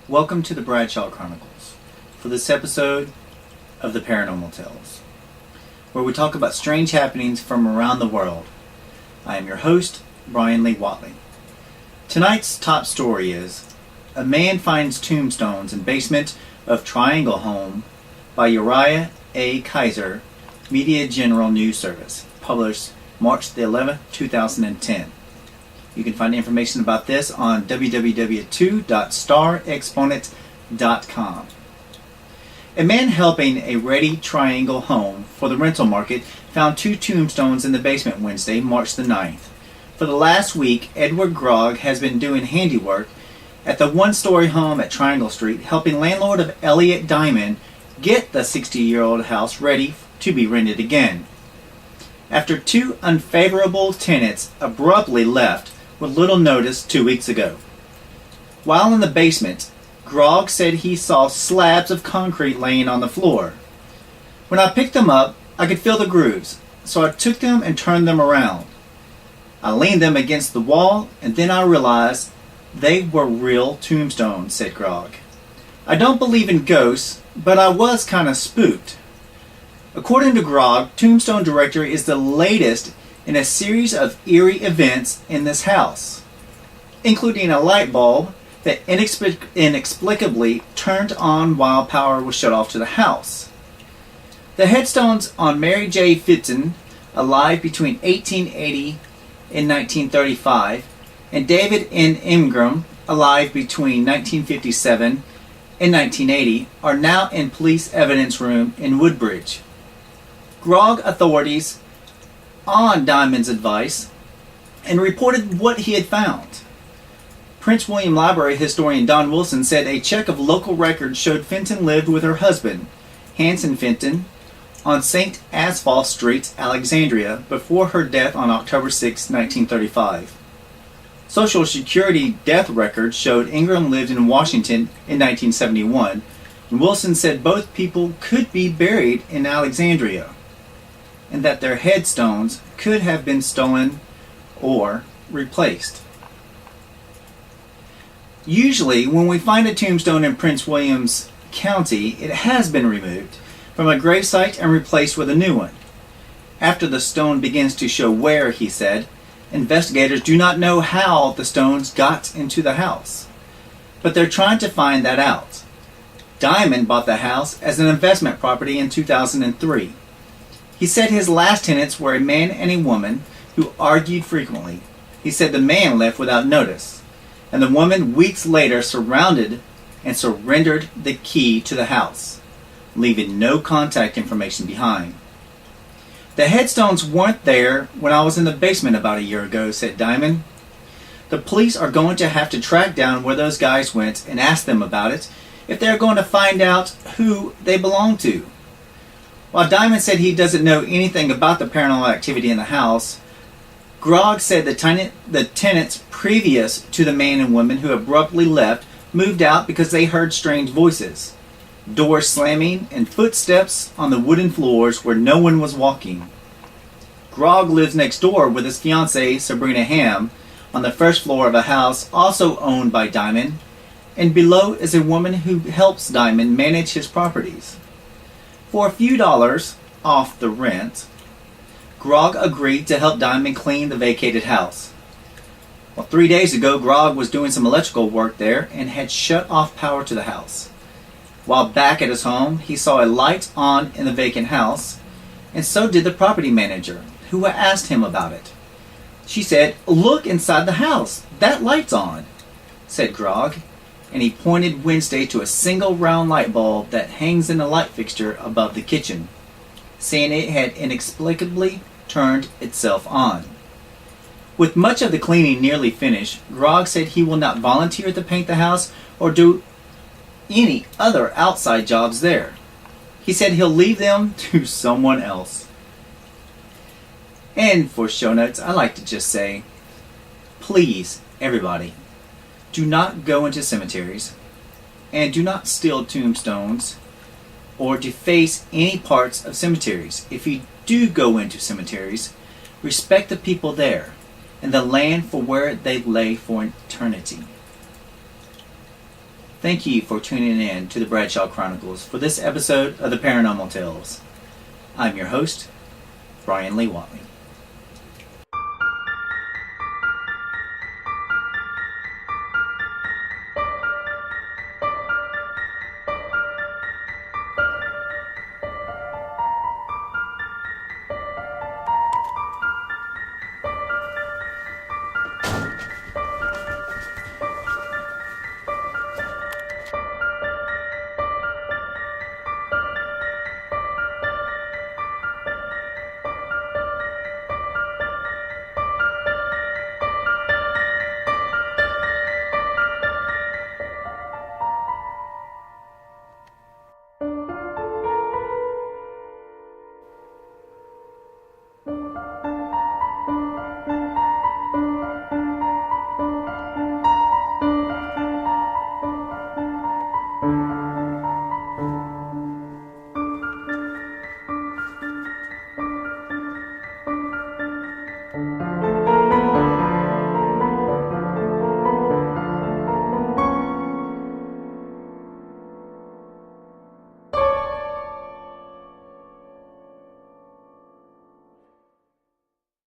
Welcome to the Bradshaw Chronicles for this episode of the Paranormal Tales, where we talk about strange happenings from around the world. I am your host, Bryan Lee Whatley. Tonight's top story is a man finds tombstones in basement of Triangle Home by Uriah A. Kaiser, Media General News Service, published March the 11th, 2010. You can find information about this on www.starexponent.com. A man helping a ready triangle home for the rental market found two tombstones in the basement Wednesday, March the 9th. For the last week, Edward Grogg has been doing handiwork at the one-story home at Triangle Street, helping landlord of Elliot Diamond get the 60-year-old house ready to be rented again. After two unfavorable tenants abruptly left with little notice 2 weeks ago. While in the basement, Grogg said he saw slabs of concrete laying on the floor. When I picked them up, I could feel the grooves, so I took them and turned them around. I leaned them against the wall, and then I realized they were real tombstones, said Grogg. I don't believe in ghosts, but I was kind of spooked. According to Grogg, Tombstone Directory is the latest in a series of eerie events in this house, including a light bulb that inexplicably turned on while power was shut off to the house. The headstones on Mary J. Fitton, alive between 1880 and 1935, and David N. Ingram, alive between 1957 and 1980, are now in police evidence room in Woodbridge. Grogg authorities on Diamond's advice and reported what he had found. Prince William Library historian Don Wilson said a check of local records showed Fenton lived with her husband, Hanson Fenton, on St. Asaph Street, Alexandria, before her death on October 6, 1935. Social Security death records showed Ingram lived in Washington in 1971, and Wilson said both people could be buried in Alexandria, and that their headstones could have been stolen or replaced. Usually, when we find a tombstone in Prince William's County, it has been removed from a gravesite and replaced with a new one. After the stone begins to show wear, he said, investigators do not know how the stones got into the house, but they're trying to find that out. Diamond bought the house as an investment property in 2003. He said his last tenants were a man and a woman who argued frequently. He said the man left without notice, and the woman weeks later surrendered the key to the house, leaving no contact information behind. The headstones weren't there when I was in the basement about a year ago, said Diamond. The police are going to have to track down where those guys went and ask them about it if they're going to find out who they belong to. While Diamond said he doesn't know anything about the paranormal activity in the house, Grogg said the tenants previous to the man and woman who abruptly left moved out because they heard strange voices, doors slamming, and footsteps on the wooden floors where no one was walking. Grogg lives next door with his fiancée, Sabrina Ham, on the first floor of a house also owned by Diamond, and below is a woman who helps Diamond manage his properties. For a few dollars off the rent, Grogg agreed to help Diamond clean the vacated house. Well, 3 days ago, Grogg was doing some electrical work there and had shut off power to the house. While back at his home, he saw a light on in the vacant house, and so did the property manager, who asked him about it. She said, "Look inside the house, that light's on," said Grogg, and he pointed Wednesday to a single round light bulb that hangs in a light fixture above the kitchen, saying it had inexplicably turned itself on. With much of the cleaning nearly finished, Grogg said he will not volunteer to paint the house or do any other outside jobs there. He said he'll leave them to someone else. And for show notes, I like to just say, please, everybody, do not go into cemeteries, and do not steal tombstones or deface any parts of cemeteries. If you do go into cemeteries, respect the people there and the land for where they lay for eternity. Thank you for tuning in to the Bradshaw Chronicles for this episode of the Paranormal Tales. I'm your host, Bryan Lee Whatley.